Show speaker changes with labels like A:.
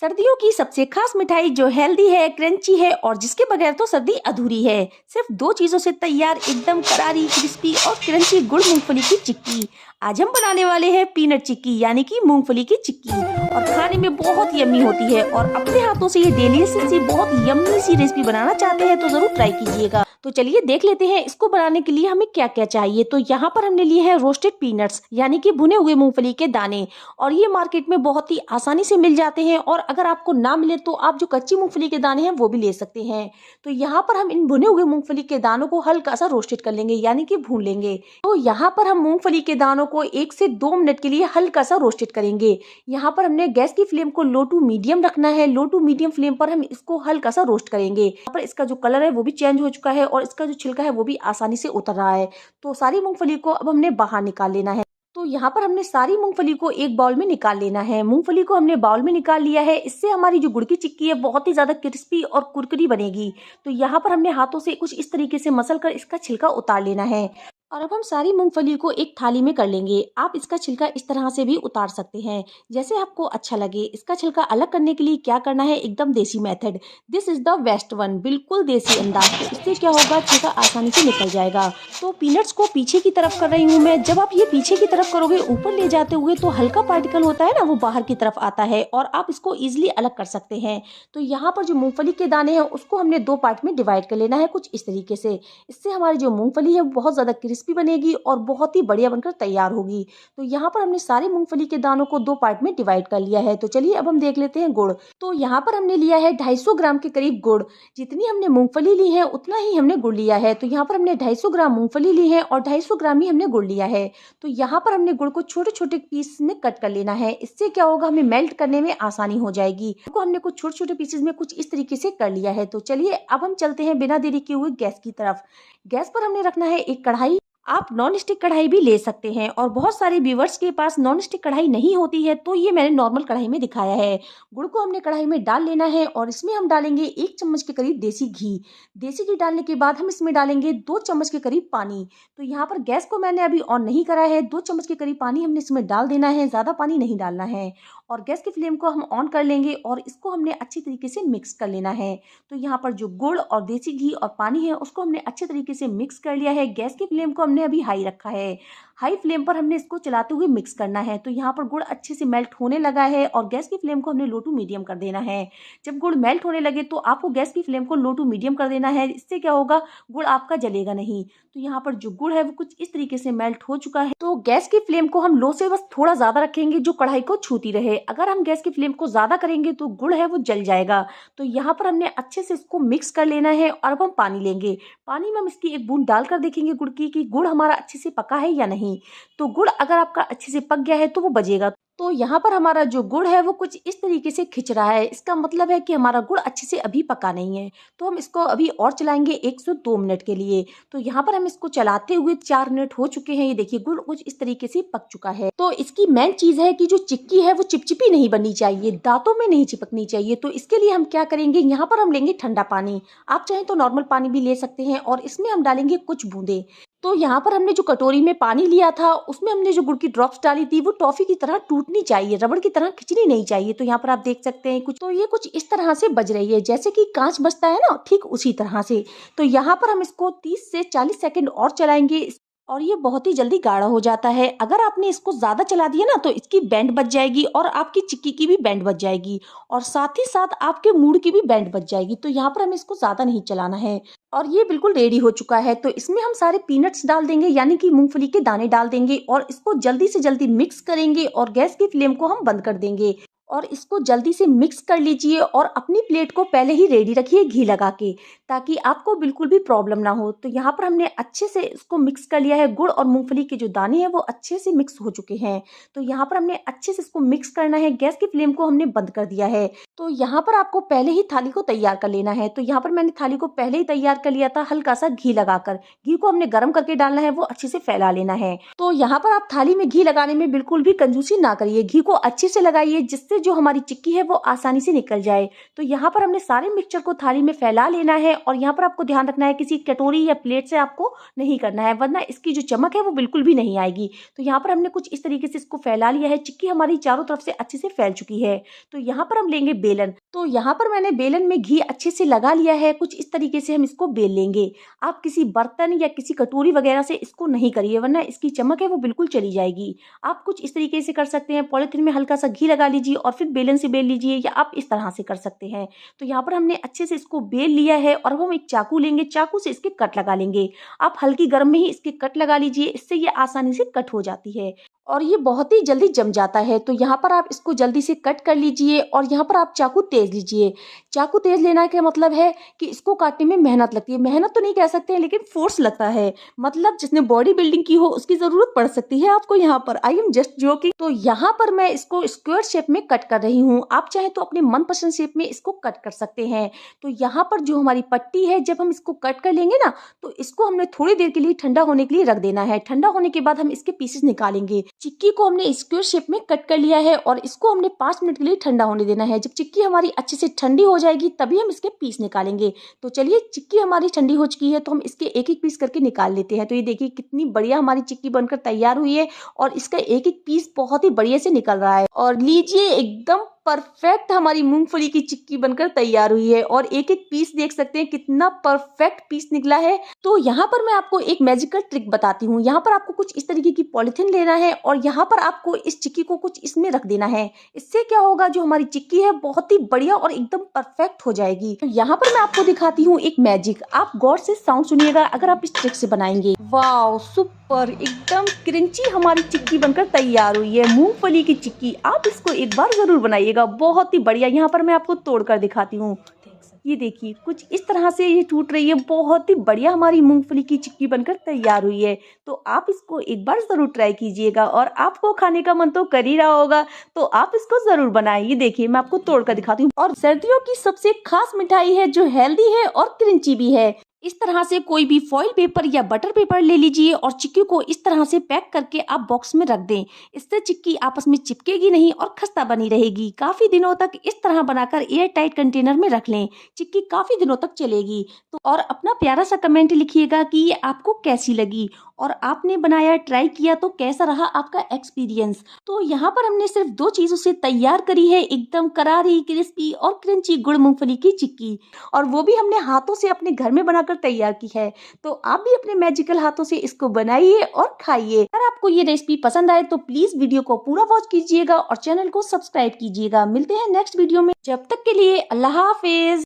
A: सर्दियों की सबसे खास मिठाई जो हेल्दी है, क्रंची है और जिसके बगैर तो सर्दी अधूरी है। सिर्फ दो चीजों से तैयार एकदम करारी, क्रिस्पी और क्रंची गुड़ मूंगफली की चिक्की। आज हम बनाने वाले हैं पीनट चिक्की यानी कि मूंगफली की चिक्की, और खाने में बहुत यम्मी होती है। और अपने हाथों से ये डिलीशियस सी बहुत यम्मी सी रेसिपी बनाना चाहते हैं तो जरूर ट्राई कीजिएगा। तो चलिए देख लेते हैं इसको बनाने के लिए हमें क्या क्या चाहिए। तो यहाँ पर हमने लिए हैं रोस्टेड पीनट्स यानी कि भुने हुए मूंगफली के दाने, और ये मार्केट में बहुत ही आसानी से मिल जाते हैं। और अगर आपको ना मिले तो आप जो कच्ची मूंगफली के दाने हैं वो भी ले सकते हैं। तो यहाँ पर हम इन भुने हुए मूंगफली के दानों को हल्का सा रोस्टेड कर लेंगे यानी कि भून लेंगे। तो यहाँ पर हम मूंगफली के दानों को 1 से 2 मिनट के लिए हल्का सा रोस्टेड करेंगे। यहाँ पर हमने गैस की फ्लेम को लो टू मीडियम रखना है। लो टू मीडियम फ्लेम पर हम इसको हल्का सा रोस्ट करेंगे। यहाँ पर इसका जो कलर है वो भी चेंज हो चुका है और इसका जो छिलका है वो भी आसानी से उतर रहा है। तो सारी मूंगफली को अब हमने बाहर निकाल लेना है। तो यहाँ पर हमने सारी मूंगफली को एक बाउल में निकाल लेना है। मूंगफली को हमने बाउल में निकाल लिया है। इससे हमारी जो गुड़ की चिक्की है बहुत ही ज्यादा क्रिस्पी और कुरकुरी बनेगी। तो यहाँ पर हमने हाथों से कुछ इस तरीके से मसल कर इसका छिलका उतार लेना है। और अब हम सारी मूंगफली को एक थाली में कर लेंगे। आप इसका छिलका इस तरह से भी उतार सकते हैं जैसे आपको अच्छा लगे। इसका छिलका अलग करने के लिए क्या करना है, एकदम देसी method, this is the best one, बिल्कुल देसी अंदाज। तो इससे क्या होगा, छिलका आसानी से निकल जाएगा। तो पीनट्स को पीछे की तरफ कर रही हूँ मैं। जब आप ये पीछे की तरफ करोगे ऊपर ले जाते हुए तो हल्का पार्टिकल होता है ना, वो बाहर की तरफ आता है और आप इसको इजिली अलग कर सकते हैं। तो यहाँ पर जो मूंगफली के दाने हैं उसको हमने 2 पार्ट में डिवाइड कर लेना है कुछ इस तरीके से। इससे हमारी जो मूंगफली है वो बहुत ज्यादा क्रिस्पी बनेगी और बहुत ही बढ़िया बनकर तैयार होगी। तो यहाँ पर हमने सारे मूंगफली के दानों को 2 पार्ट में डिवाइड कर लिया है। तो चलिए अब हम देख लेते हैं गुड़। तो यहाँ पर हमने लिया है 250 ग्राम के करीब गुड़। जितनी हमने मूंगफली ली है उतना ही हमने गुड़ लिया है। तो यहाँ पर हमने 250 ग्राम मूंगफली ली है और 250 ग्राम ही हमने गुड़ लिया है। तो यहाँ पर हमने गुड़ को छोटे छोटे पीस में कट कर लेना है। इससे क्या होगा, हमें मेल्ट करने में आसानी हो जाएगी। को हमने कुछ छोटे छोटे पीसेस में कुछ इस तरीके से कर लिया है। तो चलिए अब हम चलते हैं बिना देरी किए हुए गैस की तरफ। गैस पर हमने रखना है एक कढ़ाई। आप नॉन स्टिक कढ़ाई भी ले सकते हैं, और बहुत सारे व्यूवर्स के पास नॉन स्टिक कढ़ाई नहीं होती है तो ये मैंने नॉर्मल कढ़ाई में दिखाया है। गुड़ को हमने कढ़ाई में डाल लेना है और इसमें हम डालेंगे 1 चम्मच के करीब देसी घी। देसी घी डालने के बाद हम इसमें डालेंगे 2 चम्मच के करीब पानी। तो यहाँ पर गैस को मैंने अभी ऑन नहीं करा है। 2 चम्मच के करीब पानी हमने इसमें डाल देना है, ज्यादा पानी नहीं डालना है। और गैस की फ्लेम को हम ऑन कर लेंगे और इसको हमने अच्छी तरीके से मिक्स कर लेना है। तो यहाँ पर जो गुड़ और देसी घी और पानी है उसको हमने अच्छे तरीके से मिक्स कर लिया है। गैस की फ्लेम को हमने अभी हाई रखा है। हाई फ्लेम पर हमने इसको चलाते हुए मिक्स करना है। तो यहाँ पर गुड़ अच्छे से मेल्ट होने लगा है और गैस की फ्लेम को हमने लो टू मीडियम कर देना है। जब गुड़ मेल्ट होने लगे तो आपको गैस की फ्लेम को लो टू मीडियम कर देना है। इससे क्या होगा, गुड़ आपका जलेगा नहीं। तो यहाँ पर जो गुड़ है वो कुछ इस तरीके से मेल्ट हो चुका है। तो गैस की फ्लेम को हम लो से बस थोड़ा ज्यादा रखेंगे जो कढ़ाई को छूती रहे। अगर हम गैस की फ्लेम को ज्यादा करेंगे तो गुड़ है वो जल जाएगा। तो यहाँ पर हमने अच्छे से इसको मिक्स कर लेना है और अब हम पानी लेंगे। पानी में हम इसकी एक बूंद डालकर देखेंगे गुड़ की कि गुड़ हमारा अच्छे से पका है या नहीं। तो गुड़ अगर आपका अच्छे से पक गया है तो वो बजेगा। तो यहाँ पर हमारा जो गुड़ है वो कुछ इस तरीके से खिंच रहा है, इसका मतलब है कि हमारा गुड़ अच्छे से अभी पका नहीं है। तो हम इसको अभी और चलाएंगे 1 से 2 मिनट के लिए। तो यहाँ पर हम इसको चलाते हुए 4 मिनट हो चुके हैं। ये देखिए गुड़ कुछ इस तरीके से पक चुका है। तो इसकी मेन चीज है कि जो चिक्की है वो चिपचिपी नहीं बननी चाहिए, दांतों में नहीं चिपकनी चाहिए। तो इसके लिए हम क्या करेंगे, यहाँ पर हम लेंगे ठंडा पानी। आप चाहें तो नॉर्मल पानी भी ले सकते हैं और इसमें हम डालेंगे कुछ बूंदे। तो यहाँ पर हमने जो कटोरी में पानी लिया था उसमें हमने जो गुड़ की ड्रॉप्स डाली थी वो टॉफी की तरह टूटनी चाहिए, रबड़ की तरह खिंचनी नहीं चाहिए। तो यहाँ पर आप देख सकते हैं कुछ, तो ये कुछ इस तरह से बज रही है जैसे कि कांच बजता है ना, ठीक उसी तरह से। तो यहाँ पर हम इसको 30 से 40 सेकंड और चलाएंगे और ये बहुत ही जल्दी गाढ़ा हो जाता है। अगर आपने इसको ज्यादा चला दिया ना तो इसकी बैंड बच जाएगी और आपकी चिक्की की भी बैंड बच जाएगी और साथ ही साथ आपके मूड की भी बैंड बच जाएगी। तो यहाँ पर हमें इसको ज्यादा नहीं चलाना है। और ये बिल्कुल रेडी हो चुका है। तो इसमें हम सारे पीनट्स डाल देंगे यानी कि मूंगफली के दाने डाल देंगे और इसको जल्दी से जल्दी मिक्स करेंगे और गैस की फ्लेम को हम बंद कर देंगे। और इसको जल्दी से मिक्स कर लीजिए और अपनी प्लेट को पहले ही रेडी रखिए घी लगा के, ताकि आपको बिल्कुल भी प्रॉब्लम ना हो। तो यहाँ पर हमने अच्छे से इसको मिक्स कर लिया है। गुड़ और मूंगफली के जो दाने हैं वो अच्छे से मिक्स हो चुके हैं। तो यहाँ पर हमने अच्छे से इसको मिक्स करना है। गैस की फ्लेम को हमने बंद कर दिया है। तो यहाँ पर आपको पहले ही थाली को तैयार कर लेना है। तो यहाँ पर मैंने थाली को पहले ही तैयार कर लिया था हल्का सा घी लगाकर। घी को हमने गर्म करके डालना है, वो अच्छे से फैला लेना है। तो यहाँ पर आप थाली में घी लगाने में बिल्कुल भी कंजूसी ना करिए, घी को अच्छे से लगाइए जिससे से जो हमारी चिक्की है वो आसानी से निकल जाए। तो यहाँ पर हमने सारे मिक्सचर को थाली में फैला लेना है और यहाँ पर आपको ध्यान रखना है किसी कटोरी या प्लेट से आपको नहीं करना है, वरना इसकी जो चमक है वो बिल्कुल भी नहीं आएगी। तो यहाँ पर हमने कुछ इस तरीके से इसको फैला लिया है। चिक्की हमारी चारों तरफ से अच्छे से फैल चुकी है। तो यहाँ पर हम लेंगे बेलन। तो यहाँ पर मैंने बेलन में घी अच्छे से लगा लिया है। कुछ इस तरीके से हम इसको बेल लेंगे। आप किसी बर्तन या किसी कटोरी वगैरह से इसको नहीं करिए, वरना इसकी चमक है वो बिल्कुल चली जाएगी। आप कुछ इस तरीके से कर सकते हैं, पॉलिथीन में हल्का सा घी लगा लीजिए और फिर बेलन से बेल लीजिए, या आप इस तरह से कर सकते हैं। तो यहाँ पर हमने अच्छे से इसको बेल लिया है और अब हम एक चाकू लेंगे, चाकू से इसके कट लगा लेंगे। आप हल्की गर्म में ही इसके कट लगा लीजिए, इससे ये आसानी से कट हो जाती है और ये बहुत ही जल्दी जम जाता है। तो यहाँ पर आप इसको जल्दी से कट कर लीजिए और यहाँ पर आप चाकू तेज लीजिए। चाकू तेज लेना का मतलब है कि इसको काटने में मेहनत लगती है, मेहनत तो नहीं कह सकते हैं लेकिन फोर्स लगता है। मतलब जिसने बॉडी बिल्डिंग की हो उसकी जरूरत पड़ सकती है आपको यहाँ पर। I am just joking. तो यहाँ पर मैं इसको स्क्वायर शेप में कट कर रही हूँ। आप चाहे तो अपने मनपसंद शेप में इसको कट कर सकते हैं। तो यहाँ पर जो हमारी पट्टी है, जब हम इसको कट कर लेंगे ना, तो इसको हमने थोड़ी देर के लिए ठंडा होने के लिए रख देना है। ठंडा होने के बाद हम इसके पीसेस निकालेंगे। चिक्की को हमने स्क्वायर शेप में कट कर लिया है और इसको हमने 5 मिनट के लिए ठंडा होने देना है। जब चिक्की हमारी अच्छे से ठंडी हो जाएगी तभी हम इसके पीस निकालेंगे। तो चलिए, चिक्की हमारी ठंडी हो चुकी है तो हम इसके एक एक पीस करके निकाल लेते हैं। तो ये देखिए कितनी बढ़िया हमारी चिक्की बनकर तैयार हुई है और इसका एक एक पीस बहुत ही बढ़िया से निकल रहा है। और लीजिए, एकदम परफेक्ट हमारी मूंगफली की चिक्की बनकर तैयार हुई है और एक एक पीस देख सकते हैं कितना परफेक्ट पीस निकला है। तो यहाँ पर मैं आपको एक मैजिकल ट्रिक बताती हूँ। यहाँ पर आपको कुछ इस तरीके की पॉलिथीन लेना है और यहाँ पर आपको इस चिक्की को कुछ इसमें रख देना है। इससे क्या होगा, जो हमारी चिक्की है बहुत ही बढ़िया और एकदम परफेक्ट हो जाएगी। तो यहाँ पर मैं आपको दिखाती हूँ एक मैजिक। आप गौर से साउंड सुनिएगा अगर आप इस ट्रिक से बनाएंगे। वाओ, सुपर, एकदम क्रंची हमारी चिक्की बनकर तैयार हुई है, मूंगफली की चिक्की। आप इसको एक बार जरूर बनाइएगा, बहुत ही बढ़िया। यहाँ पर मैं आपको तोड़कर दिखाती हूँ। ये देखिए कुछ इस तरह से ये टूट रही है, बहुत ही बढ़िया हमारी मूंगफली की चिक्की बनकर तैयार हुई है। तो आप इसको एक बार जरूर ट्राई कीजिएगा और आपको खाने का मन तो कर ही रहा होगा, तो आप इसको जरूर बनाइए। देखिए मैं आपको तोड़कर दिखाती हूँ। और सर्दियों की सबसे खास मिठाई है जो हेल्दी है और क्रंची भी है। इस तरह से कोई भी फॉइल पेपर या बटर पेपर ले लीजिए और चिक्की को इस तरह से पैक करके आप बॉक्स में रख दें। इससे चिक्की आपस में चिपकेगी नहीं और खस्ता बनी रहेगी। काफी दिनों तक इस तरह बनाकर एयर टाइट कंटेनर में रख लें, चिक्की काफी दिनों तक चलेगी। तो और अपना प्यारा सा कमेंट लिखिएगा कि ये आपको कैसी लगी और आपने बनाया, ट्राई किया तो कैसा रहा आपका एक्सपीरियंस। तो यहाँ पर हमने सिर्फ 2 चीजों से तैयार करी है एकदम करारी, क्रिस्पी और क्रंची गुड़ मूंगफली की चिक्की, और वो भी हमने हाथों से अपने घर में बनाकर तैयार की है। तो आप भी अपने मैजिकल हाथों से इसको बनाइए और खाइए। अगर आपको ये रेसिपी पसंद आए तो प्लीज वीडियो को पूरा वॉच कीजिएगा और चैनल को सब्सक्राइब कीजिएगा। मिलते हैं नेक्स्ट वीडियो में, जब तक के लिए अल्लाह हाफिज।